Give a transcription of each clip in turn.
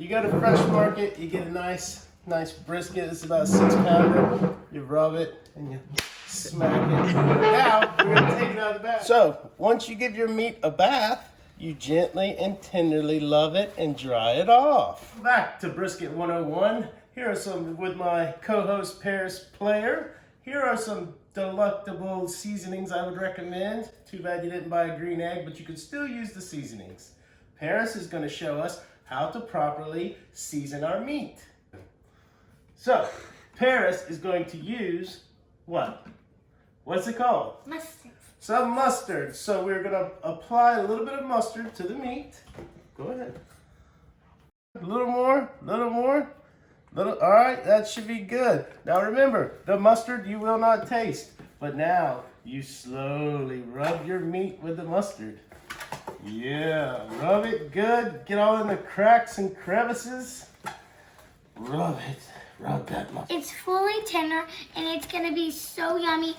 You go to Fresh Market, you get a nice brisket. It's about a 6-pounder. You rub it and you smack it. Now we're gonna take it out of the bath. So once you give your meat a bath, you gently and tenderly love it and dry it off. Back to Brisket 101. Here are some with my co-host Paris Player. Here are some delectable seasonings I would recommend. Too bad you didn't buy a green egg, but you could still use the seasonings. Paris is going to show us how to properly season our meat. So, Paris is going to use what? What's it called? Mustard. Some mustard. So we're going to apply a little bit of mustard to the meat. Go ahead. A little more, all right, that should be good. Now remember, the mustard you will not taste, but now you slowly rub your meat with the mustard. Yeah, rub it good. Get all in the cracks and crevices. Rub it. Rub that mustard. It's fully tender and it's gonna be so yummy.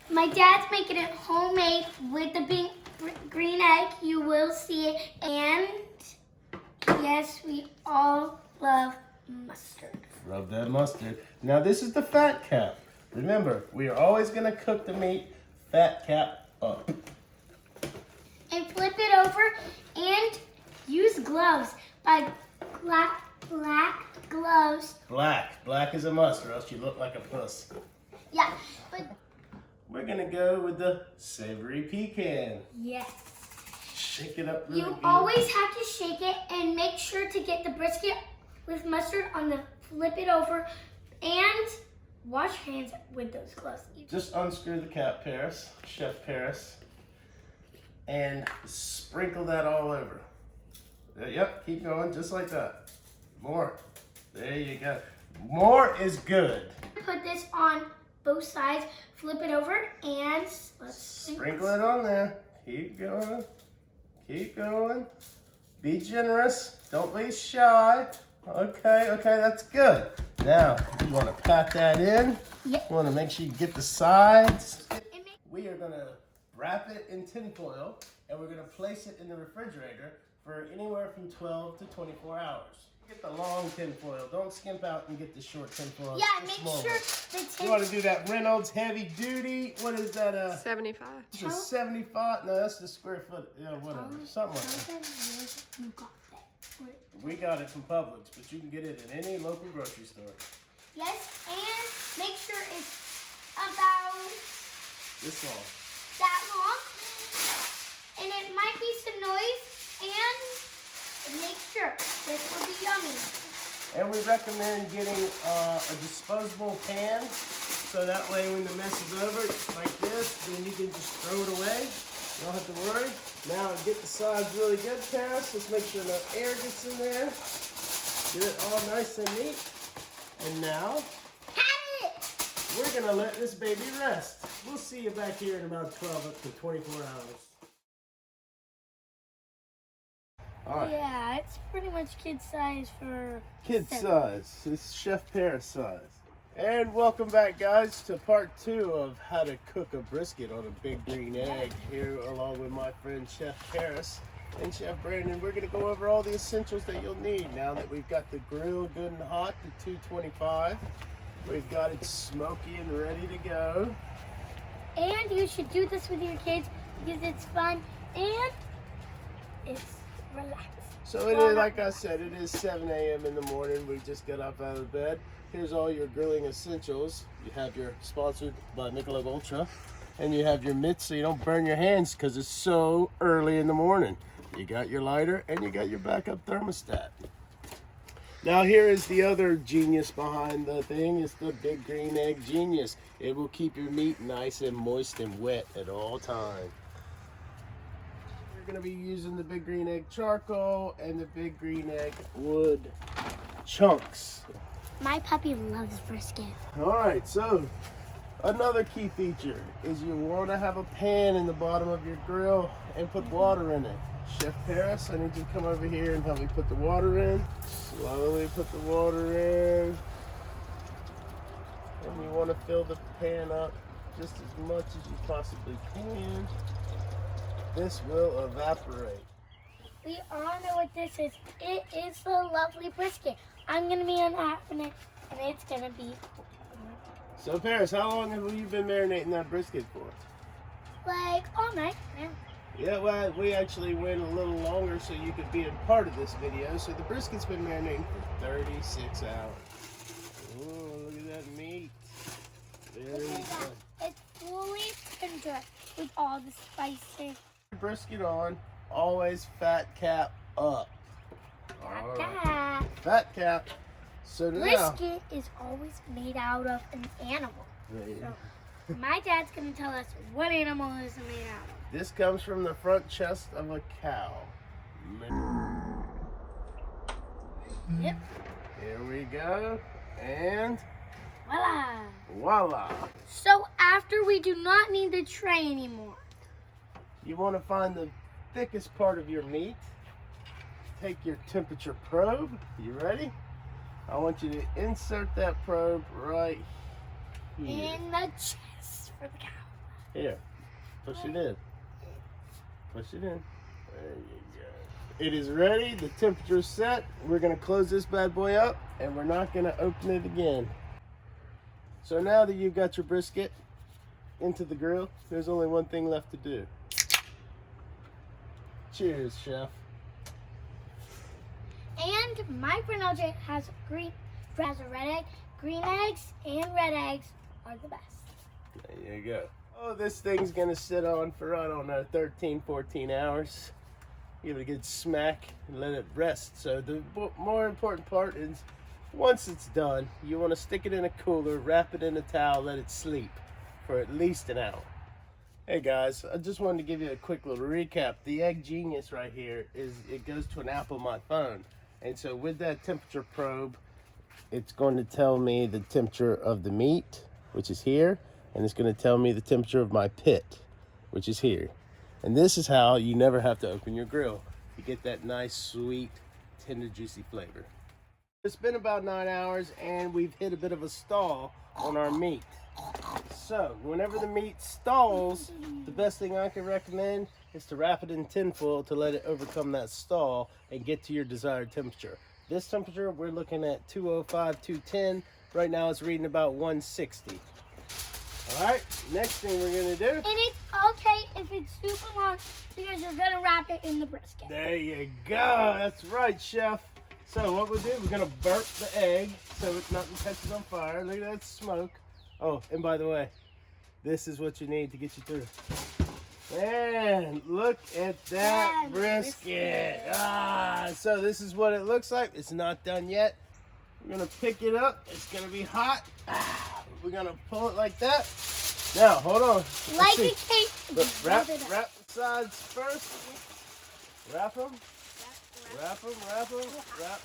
My dad's making it homemade with the green egg. You will see it. And yes, we all love mustard. Rub that mustard. Now this is the fat cap. Remember, we are always gonna cook the meat fat cap up. And flip it over and use gloves. By black gloves. Black is a must, or else you look like a puss. Yeah, but We're gonna go with the savory pecan. yes. Shake it up really You good. always have to shake it and make sure to get the brisket with mustard on the flip it over and wash hands with those gloves. Just unscrew the cap, Paris, Chef Paris, and sprinkle that all over. Yep, keep going, just like that. More. There you go. More is good. Put this on both sides, flip it over, and let's Sprinkle it on there. Keep going. Keep going. Be generous. Don't be shy. Okay, that's good. Now, you want to pat that in. Yep. You want to make sure you get the sides. We are going to wrap it in tin foil, and we're going to place it in the refrigerator for anywhere from 12 to 24 hours. Get the long tin foil. Don't skimp out and get the short tin foil. Yeah, It's make small sure one. the tin. You want to do that Reynolds heavy duty? What is that? 75. It's a 75? No, that's the square foot. Yeah, whatever. Something like that. You got that. We got it from Publix, but you can get it in any local grocery store. Yes, and make sure it's about This long. that long. And it might be some noise, and make sure this will be yummy. And we recommend getting a disposable pan, so that way when the mess is over, like this, then you can just throw it away. You don't have to worry. Now get the sides really good, Paris. Let's make sure no air gets in there. Get it all nice and neat. And now, we're gonna let this baby rest. We'll see you back here in about 12 up to 24 hours. All right. Yeah, it's pretty much kid size for Kid 7. size. It's Chef Paris size. And welcome back, guys, to part 2 of how to cook a brisket on a big green egg. Here, along with my friend Chef Paris and Chef Brandon, we're going to go over all the essentials that you'll need now that we've got the grill good and hot to 225. We've got it smoky and ready to go. And you should do this with your kids because it's fun and it's relaxing. So it is, like I said, it is 7 a.m. in the morning. We just got up out of bed. Here's all your grilling essentials. You have your, sponsored by Michelob Ultra, and you have your mitts so you don't burn your hands because it's so early in the morning. You got your lighter and you got your backup thermostat. Now here is the other genius behind the thing. It's the Big Green Egg Genius. It will keep your meat nice and moist and wet at all times. We're going to be using the Big Green Egg charcoal and the Big Green Egg wood chunks. My puppy loves brisket. All right, so another key feature is you want to have a pan in the bottom of your grill and put water in it. Chef Paris, I need you to come over here and help me put the water in. Slowly put the water in. And you want to fill the pan up just as much as you possibly can. This will evaporate. we all know what this is. It is the lovely brisket. I'm going to be unwrapping it, and it's going to be... So, Paris, how long have you been marinating that brisket for? like all night. Yeah. Yeah, well, we actually went a little longer so you could be a part of this video. So the brisket's been marinating for 36 hours. Oh, look at that meat. Very good. It's fully tender with all the spices. Brisket on, always fat cap up. All right. Fat cap. So now, Brisket is always made out of an animal. Right. So my dad's going to tell us what animal is it made out of. This comes from the front chest of a cow. Yep. Here we go. And Voila. voila. So after we do not need the tray anymore. You want to find the thickest part of your meat. Take your temperature probe. You ready? I want you to insert that probe right here. In the chest for the cow. Here. Push it in. Push it in. There you go. It is ready. The temperature's set. We're going to close this bad boy up, and we're not going to open it again. So now that you've got your brisket into the grill, there's only one thing left to do. Cheers, chef. And my friend LJ has a red egg. Green eggs and red eggs are the best. There you go. Oh, this thing's gonna sit on for, I don't know, 13, 14 hours. Give it a good smack and let it rest. So the more important part is, once it's done, you wanna stick it in a cooler, wrap it in a towel, let it sleep for at least an hour. Hey guys, I just wanted to give you a quick little recap. The Egg Genius right here it goes to an app on my phone. And so with that temperature probe, it's going to tell me the temperature of the meat, which is here, and it's going to tell me the temperature of my pit, which is here. And this is how you never have to open your grill. You get that nice, sweet, tender, juicy flavor. It's been about 9 hours, and we've hit a bit of a stall on our meat. So, whenever the meat stalls, the best thing I can recommend is to wrap it in tinfoil to let it overcome that stall and get to your desired temperature. This temperature, we're looking at 205, 210. Right now it's reading about 160. All right, next thing we're gonna do. And it's okay if it's super long because you're gonna wrap it in the brisket. There you go, that's right, chef. So what we'll do, we're gonna burp the egg so it's nothing catches on fire. Look at that smoke. Oh, and by the way, this is what you need to get you through. Man, look at that brisket. So this is what it looks like. It's not done yet. We're gonna pick it up. It's gonna be hot. We're gonna pull it like that. Now, hold on. Like a cake. Wrap the sides first. Wrap them. Wrap them, wrap them, wrap.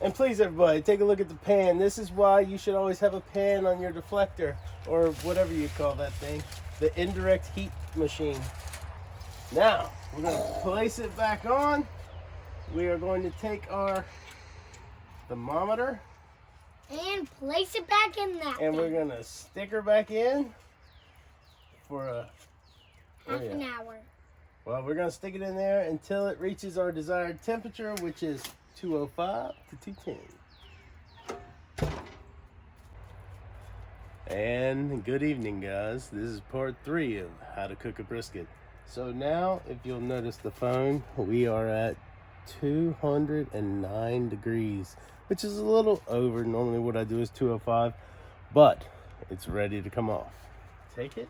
And please, everybody, take a look at the pan. This is why you should always have a pan on your deflector, or whatever you call that thing, the indirect heat machine. Now, we're going to place it back on. We are going to take our thermometer. And place it back in that. And we're going to stick her back in for a... half an hour. Well, we're going to stick it in there until it reaches our desired temperature, which is 205 to 210. And good evening, guys. This is part 3 of how to cook a brisket. So now, if you'll notice the phone, we are at 209 degrees, which is a little over. Normally what I do is 205, but it's ready to come off. Take it.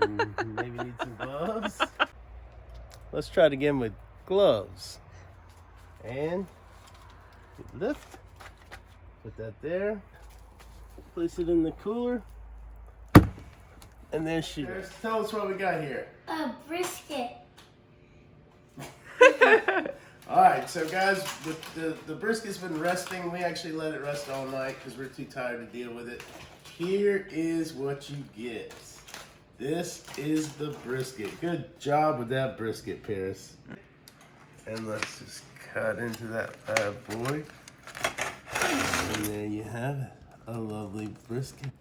Maybe need some gloves. Let's try it again with gloves. And lift. Put that there. Place it in the cooler. And there she goes. Tell us what we got here. A brisket. Alright, so guys, the brisket's been resting. We actually let it rest all night because we're too tired to deal with it. Here is what you get. This is the brisket. Good job with that brisket, Paris. And let's just cut into that bad boy. And there you have it. A lovely brisket.